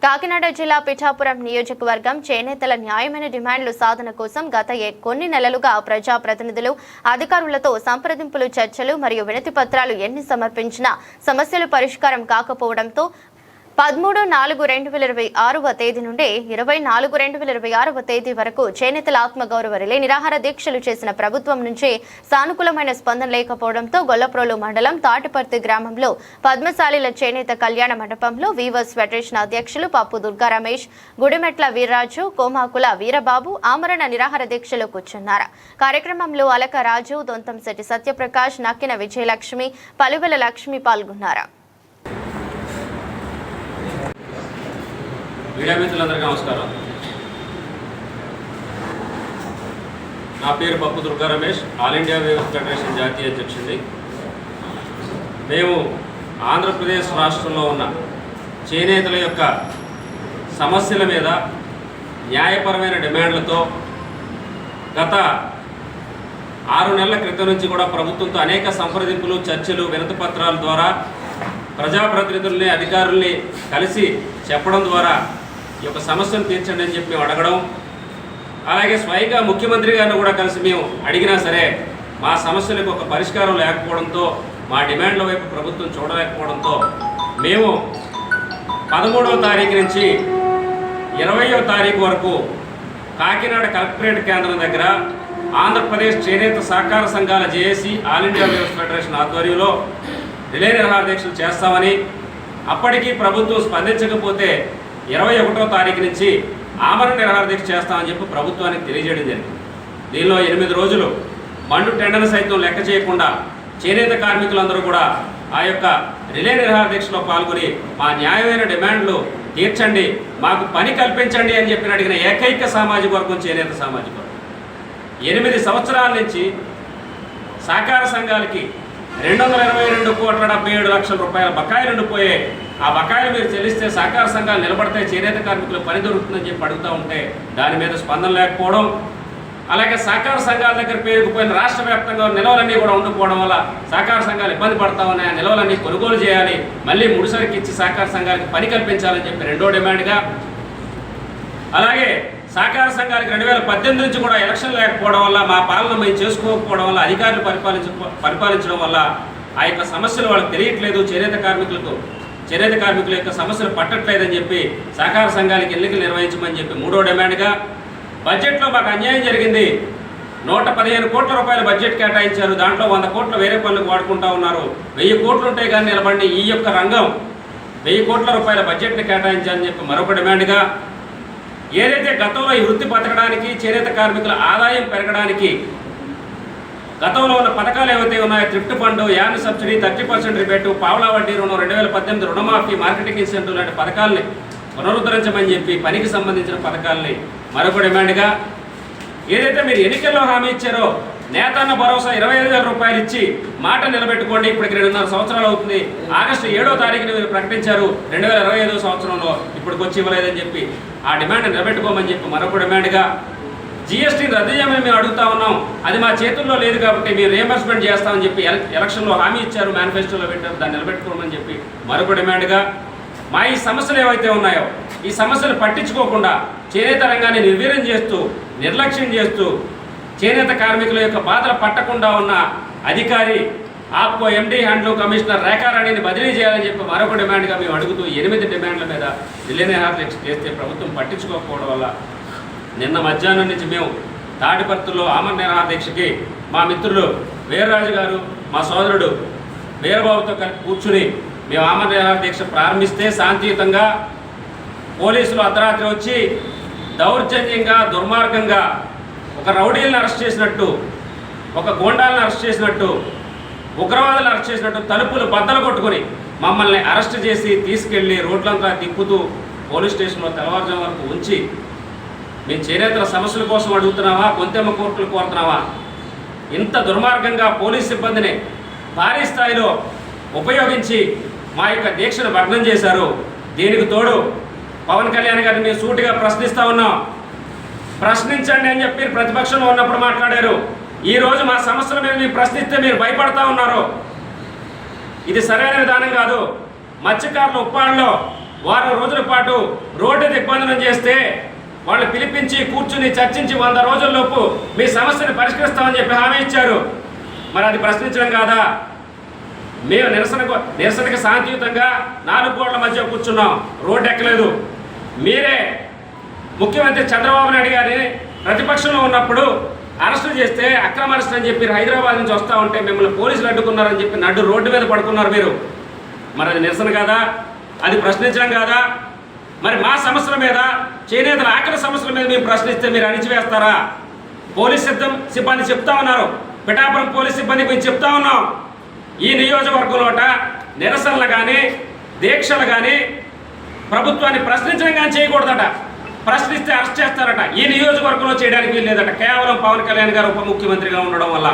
కాకినాడ జిల్లా పిఠాపురం నియోజకవర్గం చేనేతల న్యాయమైన డిమాండ్ల సాధన కోసం గత కొన్ని నెలలుగా ప్రజాప్రతినిధులు అధికారులతో సంప్రదింపులు చర్చలు మరియు వినతి పత్రాలు ఎన్ని సమర్పించినా సమస్యలు పరిష్కారం కాకపోవడంతో 13/4/2026 తేదీ నుండి 24/2026 తేదీ వరకు చేనేతల ఆత్మగౌరవ రిలే నిరాహార దీక్షలు చేసిన ప్రభుత్వం నుంచి సానుకూలమైన స్పందన లేకపోవడంతో గొల్లప్రోలు మండలం తాటిపర్తి గ్రామంలో పద్మశాలిల చేనేత కళ్యాణ మండపంలో వీవర్స్ ఫెడరేషన్ అధ్యక్షులు పప్పు దుర్గా రమేష్, గుడిమెట్ల వీర్రాజు, కోమాకుల వీరబాబు ఆమరణ నిరాహార దీక్షలో కూర్చున్నారు. కార్యక్రమంలో అలక రాజు, దొంతంశెట్టి సత్యప్రకాష్, నక్కిన విజయలక్ష్మి, పలువెల లక్ష్మి పాల్గొన్నారు. మీడియా మిత్రులందరికీ నమస్కారం. నా పేరు Pappu Durga Ramesh, all India weavers federation జాతీయ అధ్యక్షుడిని. మేము ఆంధ్రప్రదేశ్ రాష్ట్రంలో ఉన్న చేనేతల యొక్క సమస్యల మీద న్యాయపరమైన డిమాండ్లతో గత 6 నెలల క్రితం నుంచి కూడా ప్రభుత్వంతో అనేక సంప్రదింపులు, చర్చలు, వినతి పత్రాల ద్వారా ప్రజాప్రతినిధుల్ని, అధికారుల్ని కలిసి చెప్పడం ద్వారా ఈ యొక్క సమస్యను తీర్చండి అని చెప్పి మేము అడగడం, అలాగే స్వయంగా ముఖ్యమంత్రి గారిని కూడా కలిసి మేము అడిగినా సరే మా సమస్యలకు ఒక పరిష్కారం లేకపోవడంతో, మా డిమాండ్ల వైపు ప్రభుత్వం చూడలేకపోవడంతో మేము 13వ తారీఖు నుంచి 20వ తారీఖు వరకు కాకినాడ కలెక్టరేట్ కేంద్రం దగ్గర ఆంధ్రప్రదేశ్ చేనేత సహకార సంఘాల JAC all India weavers federation ఆధ్వర్యంలో రిలే నిరాహార దీక్షలు చేస్తామని, అప్పటికీ ప్రభుత్వం స్పందించకపోతే 21వ తారీఖు నుంచి ఆమరణ నిరాహార దీక్ష చేస్తామని చెప్పి ప్రభుత్వానికి తెలియజేయడం జరిగింది. దీనిలో 8 రోజులు మండు టెండర్ను సైతం లెక్క చేయకుండా చేనేత కార్మికులందరూ కూడా ఆ యొక్క రిలే నిరాహార దీక్షలో పాల్గొని మా న్యాయమైన డిమాండ్లు తీర్చండి, మాకు పని కల్పించండి అని చెప్పి అడిగిన ఏకైక సామాజిక వర్గం చేనేత సామాజిక వర్గం. 8 సంవత్సరాల నుంచి సహకార సంఘాలకి 222,77,00,000 రూపాయల బకాయిలు ఉండిపోయే, ఆ బకాయిలు మీరు చెల్లిస్తే సహకార సంఘాలు నిలబడితే చేనేత కార్మికులు పని దొరుకుతుందని చెప్పి అడుగుతూ ఉంటే దాని మీద స్పందన లేకపోవడం, అలాగే సహకార సంఘాల దగ్గర పేరుకుపోయిన రాష్ట్ర వ్యాప్తంగా నిల్వలన్నీ కూడా ఉండిపోవడం వల్ల సహకార సంఘాలు ఇబ్బంది పడతా ఉన్నాయి. ఆ నిల్వలన్నీ కొనుగోలు చేయాలి, మళ్ళీ ముడిసరికి ఇచ్చి సహకార సంఘాలకి పని కల్పించాలని చెప్పి 2వ డిమాండ్గా, అలాగే సహకార సంఘానికి 2018 నుంచి కూడా ఎలక్షన్ లేకపోవడం వల్ల, మా పాలన మేము చేసుకోకపోవడం వల్ల, అధికారులు పరిపాలించడం వల్ల ఆ యొక్క సమస్యలు వాళ్ళకి తెలియట్లేదు, చేనేత కార్మికుల యొక్క సమస్యలు పట్టట్లేదని చెప్పి సహకార సంఘానికి ఎన్నికలు నిర్వహించమని చెప్పి 3వ డిమాండ్గా, బడ్జెట్లో మాకు అన్యాయం జరిగింది, 115 కోట్ల రూపాయల బడ్జెట్ కేటాయించారు, దాంట్లో 100 కోట్లు వేరే పనులకు వాడుకుంటా ఉన్నారు, 1000 కోట్లు ఉంటే కానీ నిలబడి ఈ యొక్క రంగం 1000 కోట్ల రూపాయల బడ్జెట్ని కేటాయించాలని చెప్పి మరొక డిమాండ్గా, ఏదైతే గతంలో ఈ వృత్తి బతకడానికి, చేనేత కార్మికుల ఆదాయం పెరగడానికి గతంలో ఉన్న పథకాలు ఏవైతే ఉన్నాయో, thrift fund, an subsidy, 30% rebate, పావలా వడ్డీ రుణం, 2018 రుణమాఫీ, మార్కెటింగ్ ఇన్సెంటివ్ లాంటి పథకాలని పునరుద్ధరించమని చెప్పి పనికి సంబంధించిన పథకాలని మరొక డిమాండ్గా, ఏదైతే మీరు ఎన్నికల్లో హామీ ఇచ్చారో నేతన్న భరోసా 25,000 రూపాయలు ఇచ్చి మాట నిలబెట్టుకోండి, ఇప్పటికి 2.5 సంవత్సరాలు అవుతుంది, ఆగస్టు 7వ తారీఖున మీరు ప్రకటించారు, 2025 సంవత్సరంలో ఇప్పటికి వచ్చి ఇవ్వలేదని చెప్పి ఆ డిమాండ్ నిలబెట్టుకోమని చెప్పి మరొక డిమాండ్గా, జీఎస్టీని రద్దు చేయమని మేము అడుగుతా ఉన్నాం, అది మా చేతుల్లో లేదు కాబట్టి మీరు రియంబర్స్మెంట్ చేస్తామని చెప్పి ఎలక్షన్లో హామీ ఇచ్చారు, మేనిఫెస్టోలో పెట్టారు, దాన్ని నిలబెట్టుకోమని చెప్పి మరొక డిమాండ్గా, మా ఈ సమస్యలు ఏవైతే ఉన్నాయో ఈ సమస్యలు పట్టించుకోకుండా చేనేత రంగాన్ని నిర్వీర్యం చేస్తూ, నిర్లక్ష్యం చేస్తూ, చేనేత కార్మికుల యొక్క బాధలు పట్టకుండా ఉన్న అధికారి ఆప్కో ఎండీ హ్యాండ్లూమ్ కమిషనర్ రేఖారాణిని బదిలీ చేయాలని చెప్పి మరొక డిమాండ్గా మేము అడుగుతూ 8 డిమాండ్ల మీద రిలే నిరాహార దీక్ష చేస్తే ప్రభుత్వం పట్టించుకోకపోవడం వల్ల నిన్న మధ్యాహ్నం నుంచి మేము తాటిపర్తిలో ఆమరణ నిరాహార దీక్షకి మా మిత్రులు వీర్రాజు గారు, మా సోదరుడు వీరబాబుతో కలిపి కూర్చుని మేము ఆమరణ నిరాహార దీక్ష ప్రారంభిస్తే శాంతియుతంగా పోలీసులు అర్ధరాత్రి వచ్చి దౌర్జన్యంగా, దుర్మార్గంగా ఒక రౌడీలను అరెస్ట్ చేసినట్టు, ఒక గోండాలను అరెస్ట్ చేసినట్టు, ఉగ్రవాదులు అరెస్ట్ చేసినట్టు తలుపులు బద్దలు కొట్టుకొని మమ్మల్ని అరెస్ట్ చేసి తీసుకెళ్ళి రోడ్లంతా తిప్పుతూ పోలీస్ స్టేషన్లో తెల్లవారుజాము వరకు ఉంచి, మేము చేనేతల సమస్యల కోసం అడుగుతున్నావా, కొంతెమ్మ కోర్టులు కోరుతున్నావా, ఇంత దుర్మార్గంగా పోలీస్ సిబ్బందిని భారీ స్థాయిలో ఉపయోగించి మా యొక్క దీక్షను భగ్నం చేశారు. దీనికి తోడు పవన్ కళ్యాణ్ గారిని మేము సూటిగా ప్రశ్నిస్తూ ఉన్నాం, ప్రశ్నించండి అని చెప్పి ప్రతిపక్షంలో ఉన్నప్పుడు మాట్లాడారు. ఈరోజు మా సమస్యల మీద మీరు ప్రశ్నిస్తే మీరు భయపడతా ఉన్నారు. ఇది సరైన విధానం కాదు. మత్స్యకారుల ఉప్పాడులో వారం రోజుల పాటు రోడ్డు దిగ్బంధనం చేస్తే వాళ్ళు పిలిపించి కూర్చుని చర్చించి 100 రోజుల్లోపు మీ సమస్యను పరిష్కరిస్తామని చెప్పి హామీ ఇచ్చారు. మరి అది ప్రశ్నించడం కాదా? మేము నిరసనకి శాంతియుతంగా 4 గోడల మధ్య కూర్చున్నాం, రోడ్డు ఎక్కలేదు. మీరే ముఖ్యమంత్రి చంద్రబాబు నాయుడు గారిని ప్రతిపక్షంలో ఉన్నప్పుడు అరెస్టు చేస్తే అక్రమ అరెస్ట్ అని చెప్పి హైదరాబాద్ నుంచి వస్తూ ఉంటే మిమ్మల్ని పోలీసులు అడ్డుకున్నారని చెప్పి నడ్డు రోడ్డు మీద పడుకున్నారు మీరు. మరి అది నిరసన కాదా? అది ప్రశ్నించడం కాదా? మరి మా సమస్యల మీద, చేనేతల ఆకలి సమస్యల మీద మేము ప్రశ్నిస్తే మీరు అణిచివేస్తారా? పోలీస్ సిబ్బంది చెప్తా ఉన్నారు, పిఠాపురం పోలీస్ సిబ్బంది మేము చెప్తా ఉన్నాం, ఈ నియోజకవర్గంలోట నిరసనలు కానీ దీక్షలు కానీ ప్రభుత్వాన్ని ప్రశ్నించడం కానీ చేయకూడదట. ప్రశ్నిస్తే అరెస్ట్ చేస్తారట. ఈ నియోజకవర్గంలో చేయడానికి వీల్లేదట, కేవలం పవన్ కళ్యాణ్ గారు ఉప ముఖ్యమంత్రిగా ఉండడం వల్ల.